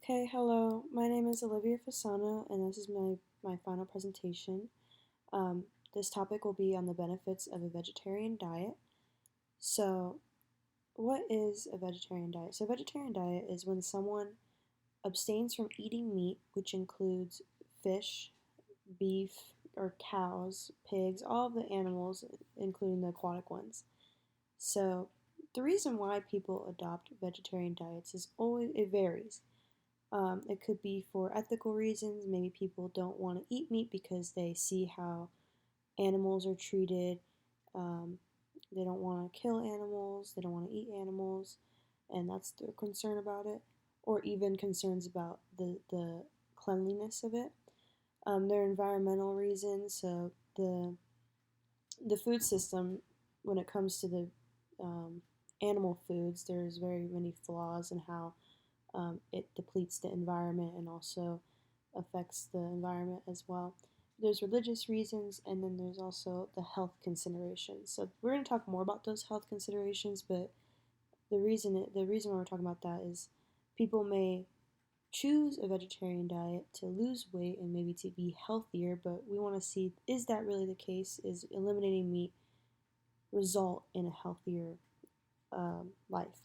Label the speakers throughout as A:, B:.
A: Okay, hello. My name is Olivia Fasano, and this is my final presentation. Um, this topic will be on the benefits of a vegetarian diet. So, what is a vegetarian diet? So, a vegetarian diet is when someone abstains from eating meat, which includes fish, beef, or cows, pigs, all of the animals, including the aquatic ones. So, the reason why people adopt vegetarian diets is always it varies. It could be for ethical reasons. Maybe people don't want to eat meat because they see how animals are treated. Um, they don't want to kill animals. They don't want to eat animals, and that's their concern about it. Or even concerns about the cleanliness of it. There are environmental reasons. So the food system, when it comes to the animal foods, there's very many flaws in how it depletes the environment and also affects the environment as well. There's religious reasons, and then there's also the health considerations. So we're going to talk more about those health considerations, but the reason why we're talking about that is people may choose a vegetarian diet to lose weight and maybe to be healthier, but we want to see, is that really the case? Is eliminating meat result in a healthier life?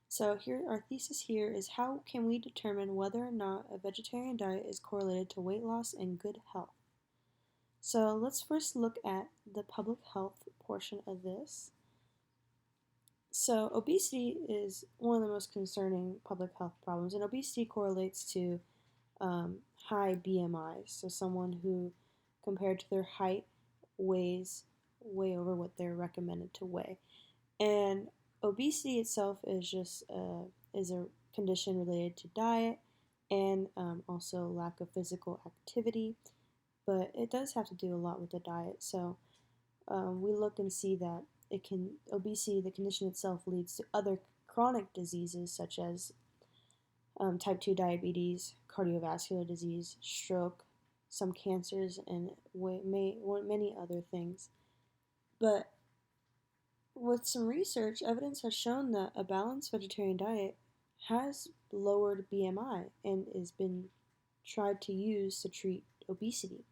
A: So here, our thesis here is how can we determine whether or not a vegetarian diet is correlated to weight loss and good health? So let's first look at the public health portion of this. So obesity is one of the most concerning public health problems, and obesity correlates to high BMIs. So someone who, compared to their height, weighs way over what they're recommended to weigh. And obesity itself is just is a condition related to diet and also lack of physical activity, but it does have to do a lot with the diet. So we look and see that obesity, the condition itself, leads to other chronic diseases such as type 2 diabetes, cardiovascular disease, stroke, some cancers, and many other things. But with some research, evidence has shown that a balanced vegetarian diet has lowered BMI and has been tried to use to treat obesity.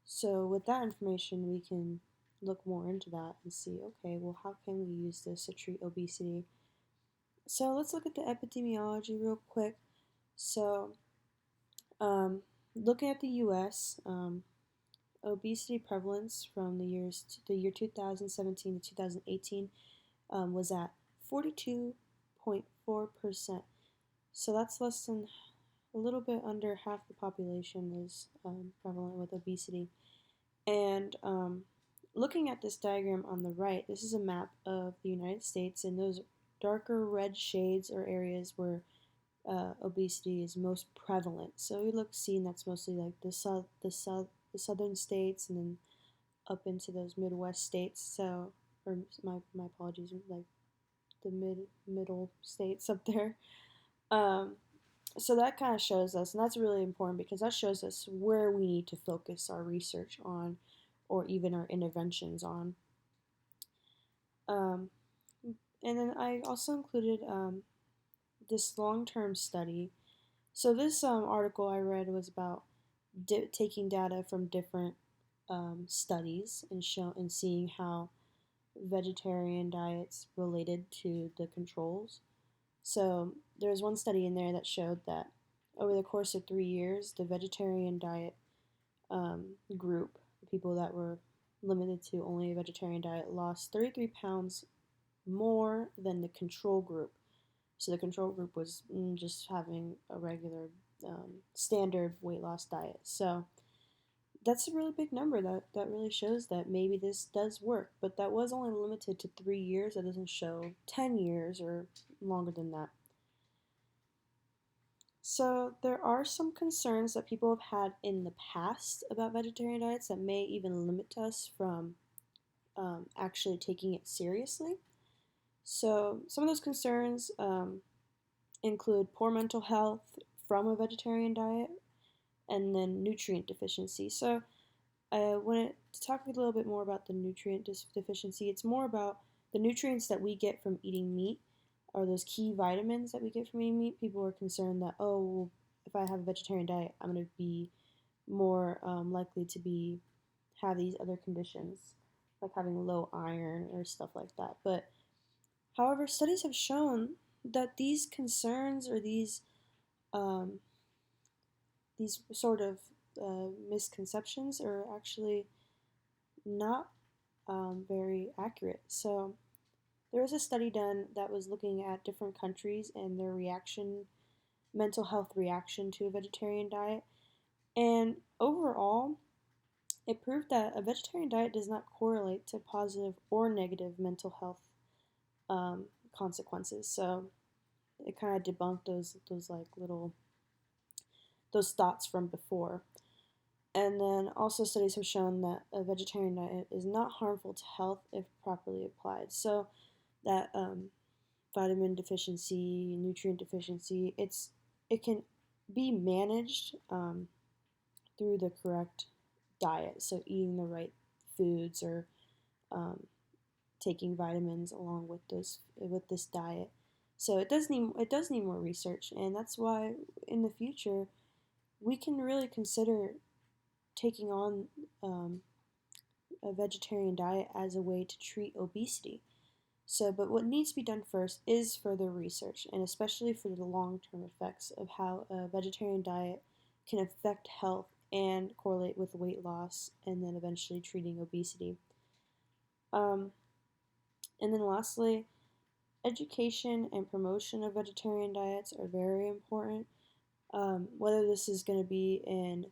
A: So with that information, we can look more into that and see, okay, well, how can we use this to treat obesity? So let's look at the epidemiology real quick. So looking at the U.S., obesity prevalence from the year 2017 to 2018 was at 42.4%. So that's less than a little bit under half the population is prevalent with obesity. And looking at this diagram on the right, this is a map of the United States, and those darker red shades are areas where obesity is most prevalent. So we seeing that's mostly like the southern states, and then up into those Midwest states. So, or my apologies, like the middle states up there. So that kind of shows us, and that's really important because that shows us where we need to focus our research on, or even our interventions on. Um, and then I also included this long-term study. So this article I read was about taking data from different studies and seeing how vegetarian diets related to the controls. So there was one study in there that showed that over the course of 3 years, the vegetarian diet group, the people that were limited to only a vegetarian diet, lost 33 pounds more than the control group. So the control group was just having a regular standard weight loss diet. So that's a really big number that really shows that maybe this does work, but that was only limited to 3 years. That doesn't show 10 years or longer than that. So there are some concerns that people have had in the past about vegetarian diets that may even limit us from actually taking it seriously. So some of those concerns include poor mental health from a vegetarian diet, and then nutrient deficiency. So I wanted to talk a little bit more about the nutrient deficiency. It's more about the nutrients that we get from eating meat or those key vitamins that we get from eating meat, people are concerned that, oh, well, if I have a vegetarian diet, I'm going to be more likely to have these other conditions, like having low iron or stuff like that. But however, studies have shown that these concerns or um, these sort of misconceptions are actually not very accurate. So there was a study done that was looking at different countries and their mental health reaction to a vegetarian diet. And overall, it proved that a vegetarian diet does not correlate to positive or negative mental health um, consequences. So it kind of debunked those like little those thoughts from before. And then also studies have shown that a vegetarian diet is not harmful to health if properly applied. So that vitamin deficiency, nutrient deficiency, it can be managed through the correct diet. So eating the right foods or um, taking vitamins along with this diet. So it does need more research, and that's why in the future we can really consider taking on a vegetarian diet as a way to treat obesity. So, but what needs to be done first is further research, and especially for the long-term effects of how a vegetarian diet can affect health and correlate with weight loss, and then eventually treating obesity. Um, and then lastly, education and promotion of vegetarian diets are very important. Whether this is going to be in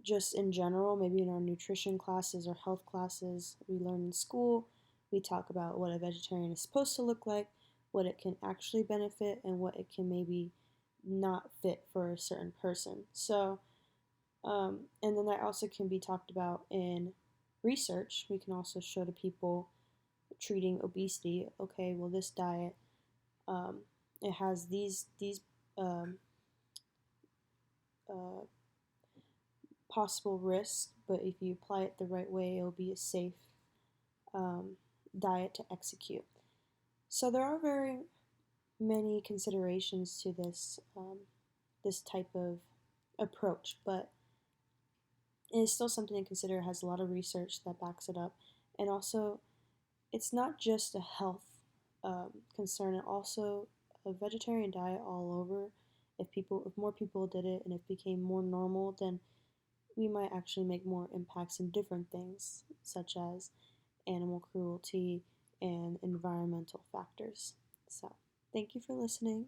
A: just in general, maybe in our nutrition classes or health classes we learn in school, we talk about what a vegetarian is supposed to look like, what it can actually benefit, and what it can maybe not fit for a certain person. So, and then that also can be talked about in research. We can also show to people treating obesity, okay, well, this diet, um, it has these um, uh, possible risks, but if you apply it the right way, it'll be a safe um, diet to execute. So there are very many considerations to this type of approach, but it is still something to consider. It has a lot of research that backs it up, and also it's not just a health concern. It also a vegetarian diet all over. If more people did it and it became more normal, then we might actually make more impacts in different things, such as animal cruelty and environmental factors. So, thank you for listening.